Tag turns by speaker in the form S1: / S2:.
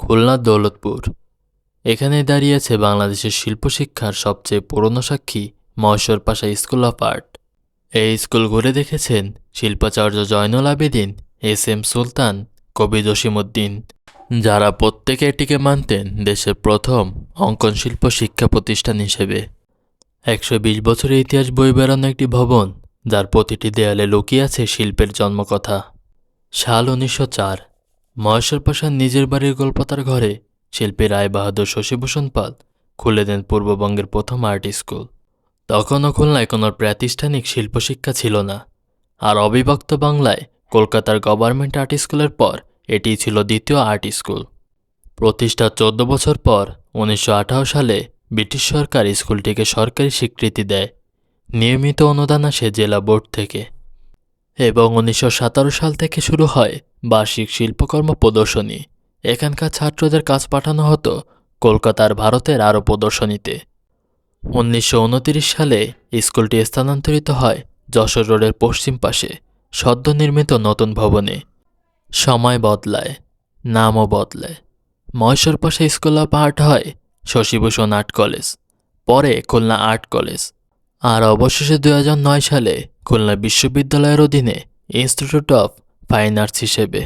S1: খুলনা দৌলতপুর। এখানে দাঁড়িয়েছে বাংলাদেশের শিল্পশিক্ষার সবচেয়ে পুরনো সাক্ষী মহেশ্বর পাশা স্কুল অফ আর্ট। এই স্কুল ঘুরে দেখেছেন শিল্পাচার্য জয়নুল আবেদিন, এস এম সুলতান, কবি জসিমউদ্দিন, যারা প্রত্যেকে এটিকে মানতেন দেশের প্রথম অঙ্কন শিল্প শিক্ষা প্রতিষ্ঠান হিসেবে। 120 বছরের ইতিহাস বয়ে বেড়ানো একটি ভবন, যার প্রতিটি দেয়ালে লুকিয়ে আছে শিল্পের জন্মকথা। সাল 1904। মহেশ্বর পাশার নিজের বাড়ির গোলপাতার ঘরে শিল্পী রায় বাহাদুর শশীভূষণ পাল খুলে দেন পূর্ববঙ্গের প্রথম আর্ট স্কুল। তখনও খুলনায় কোনো প্রাতিষ্ঠানিক শিল্পশিক্ষা ছিল না, আর অবিভক্ত বাংলায় কলকাতার গভর্নমেন্ট আর্ট স্কুলের পর এটিই ছিল দ্বিতীয় আর্ট স্কুল। প্রতিষ্ঠার 14 বছর পর 1918 সালে ব্রিটিশ সরকার স্কুলটিকে সরকারি স্বীকৃতি দেয়। নিয়মিত অনুদান আসে জেলা বোর্ড থেকে এবং 1917 সাল থেকে শুরু হয় বার্ষিক শিল্পকর্ম প্রদর্শনী। এখানকার ছাত্রদের কাজ পাঠানো হতো কলকাতার ভারতের আরও প্রদর্শনীতে। 1929 সালে স্কুলটি স্থানান্তরিত হয় যশোর রোডের পশ্চিম পাশে সদ্য নির্মিত নতুন ভবনে। সময় বদলায়, নামও বদলায়। মহেশ্বর পাশা স্কুল অফ আর্ট হয় শশীভূষণ আর্ট কলেজ, পরে খুলনা আর্ট কলেজ, আর অবশেষে 2009 সালে খুলনা বিশ্ববিদ্যালয়ের অধীনে ইনস্টিটিউট অফ ফাইন আর্টস হিসেবে।